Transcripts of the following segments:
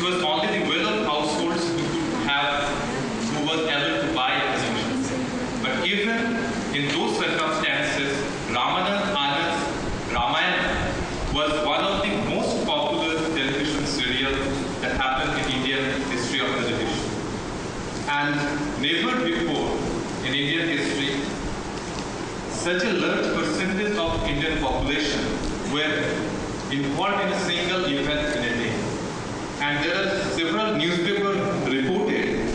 was only the well-off households who was able to buy televisions. But even in those circumstances, Ramanand Ramayana was one of the most popular television serials that happened in Indian history of television. And never before in Indian history, such a large percentage of Indian population were involved in a single event in a day. And there are several newspapers reported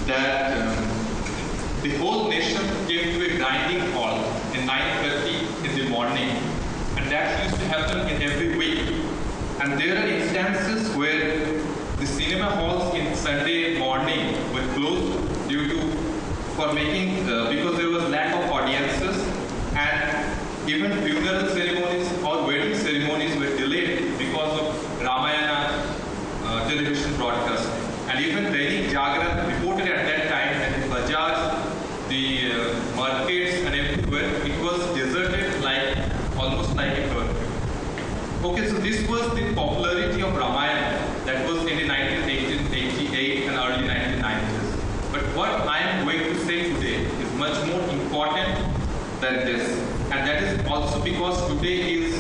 that the whole nation came to a grinding halt in 9:30 in the morning. And that used to happen in every week. And there are instances where the cinema halls in Sunday morning were closed because there was lack of audiences, and even funeral ceremonies or wedding ceremonies were delayed because of Ramayana television broadcast. And even Dainik Jagran reported at that time that the bazaars, the markets and everywhere, it was deserted almost like a curfew. Okay, so this was the popularity of Ramayana that was in the 1988 and early 1990s. But what I am going to say today is much more important than this. And that is also because today is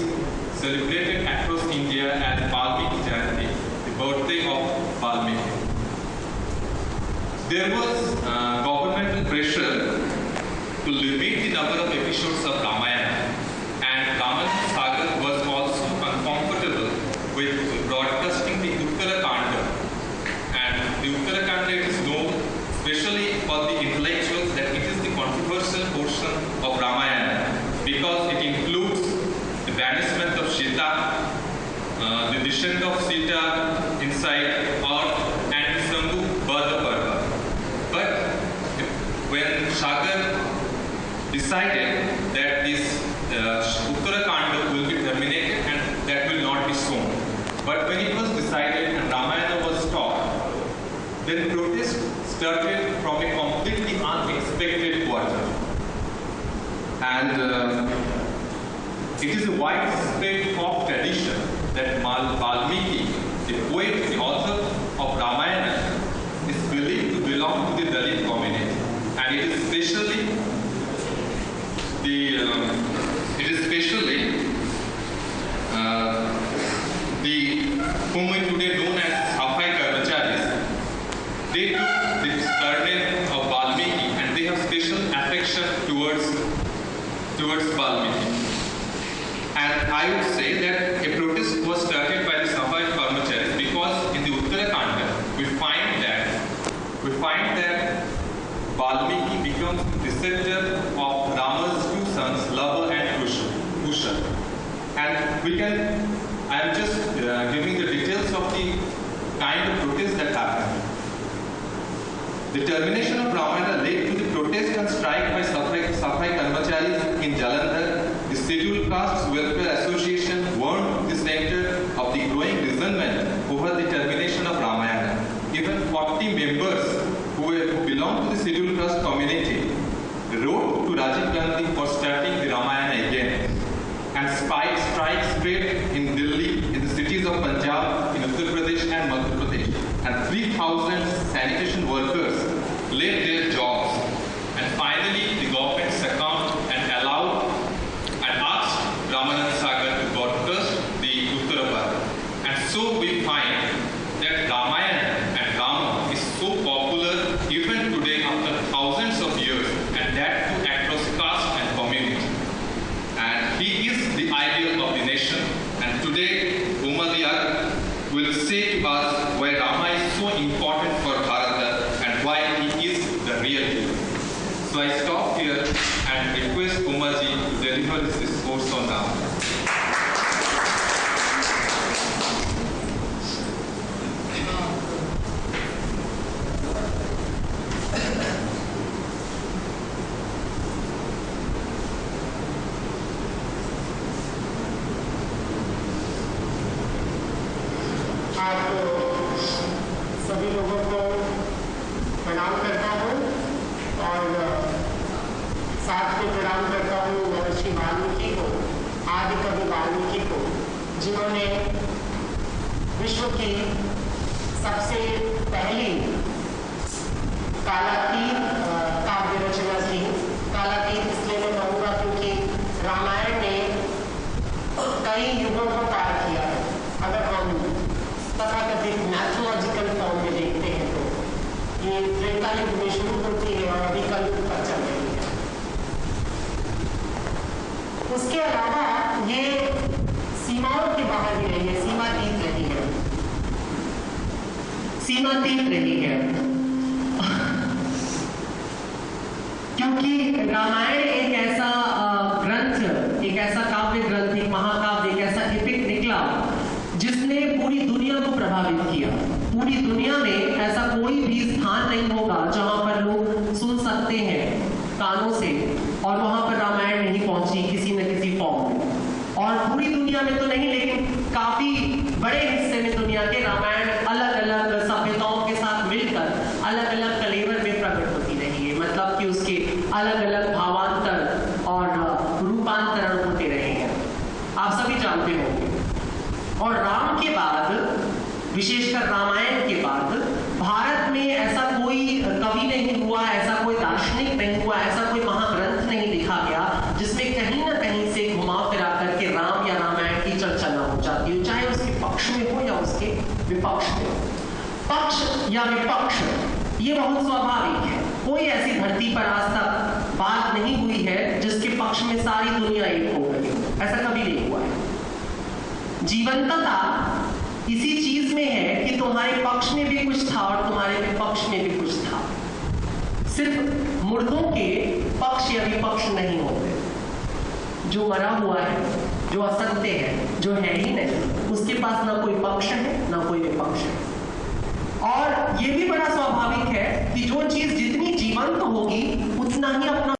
celebrated across India as VALMIKI Jayanti, the birthday of Valmiki. There was governmental pressure to limit the number of episodes of Ramayana, and Ramanand Sagar was also uncomfortable with broadcasting the Uttarakanda. And the Uttarakanda is known, especially for the intellectuals, that it is the controversial portion of Ramayana because it includes the banishment of Sita, the descent of Sita inside earth, and the Sambhu Bada Parva. But when Sagar decided that this Uttarakanda will be terminated and that will not be shown. But when it was decided and Ramayana was stopped, then protest started from a completely unexpected quarter. And it is a widespread folk tradition that Valmiki, the poet, the author of Ramayana, is believed to belong to the Dalit community. And it is especially the whom we today known as Safai Karmacharis. They took the surname of Valmiki and they have special affection towards Valmiki. And I would say that a protest was started by the Safai Karmacharis because in the Uttarakanda we find that Valmiki becomes the preceptor of Rama's two sons, Lava and Kusha. And I am just giving the details of the kind of protest that happened. The termination of Ramayana led to the protest and strike by Safai Karmacharis in Jalandhar. The Scheduled Castes Welfare Association warned the center of the growing resentment over the termination of Ramayana. Even 40 members who belong to the Scheduled Caste community wrote to Rajiv Gandhi for starting the Ramayana again. And strikes spread in Delhi, in the cities of Punjab, in Uttar Pradesh and Madhya Pradesh. And 3,000 sanitation workers left their jobs. And finally, the government succumbed and asked Ramanand Sagar to broadcast the Uttarapada. And so we find that Ramayana and Rama is so popular even today after thousands of years, and that too across caste and community. And he is the ideal of the nation. And today, OMA THE AKK will say to us why Rama is so important for Bharata and why he is the real hero. So I stop here and request Umaji to deliver his discourse on Rama. सभी लोगों को प्रणाम करता हूँ और साथ में प्रणाम करता हूँ महर्षि वाल्मीकि को, आदि कवि वाल्मीकि को, जिन्होंने विश्व की सबसे पहली कालातीत काव्य रचना थी। कालातीत इसलिए मैं कहूँगा क्योंकि रामायण ने कई युगों को पार किया है। अगर हम तथाकथित मैथोलॉजिकल फॉर्म में देखते हैं तो ये त्रेता युग में शुरू होती है और अभी कल्प पर चल रही है। उसके अलावा ये सीमाओं के बाहर भी रही है, सीमातीत रही है, सीमातीत रही है। क्योंकि रामायण एक ऐसा ग्रंथ, एक ऐसा काव्य ग्रंथ, एक महाकाव्य, एक ऐसा एपिक निकला जिसने पूरी दुनिया को प्रभावित किया। पूरी दुनिया में ऐसा कोई भी स्थान नहीं होगा जहां पर लोग सुन सकते हैं कानों से और वहां पर रामायण नहीं पहुंची किसी न किसी फॉर्म में। और पूरी दुनिया में तो नहीं, लेकिन काफी बड़े हिस्से में दुनिया के रामायण अलग अलग सभ्यताओं के साथ मिलकर अलग अलग कलेवर में प्रकट होती रही है। मतलब कि उसके अलग अलग भावांतर और रूपांतरण होते रहे हैं, आप सभी जानते होंगे। और राम के बाद, विशेषकर रामायण के बाद, भारत में ऐसा कोई कवि नहीं हुआ, ऐसा कोई दार्शनिक नहीं हुआ, ऐसा कोई महाग्रंथ नहीं लिखा गया जिसमें कहीं ना कहीं से घुमा फिरा करके राम या रामायण की चर्चा न हो जाती हो, चाहे उसके पक्ष में हो या उसके विपक्ष में हो। पक्ष या विपक्ष ये बहुत स्वाभाविक है। कोई ऐसी धरती पर आज तक बात नहीं हुई है जिसके पक्ष में सारी दुनिया एक हो गई, ऐसा कभी नहीं हुआ है। जीवंतता इसी चीज में है कि तुम्हारे पक्ष में भी कुछ था और तुम्हारे विपक्ष में भी कुछ था। सिर्फ मुर्दों के पक्ष या विपक्ष नहीं होते। जो मरा हुआ है, जो असत्य है, जो है ही नहीं, उसके पास ना कोई पक्ष है ना कोई विपक्ष है। और ये भी बड़ा स्वाभाविक है कि जो चीज जितनी जीवंत होगी उतना ही अपना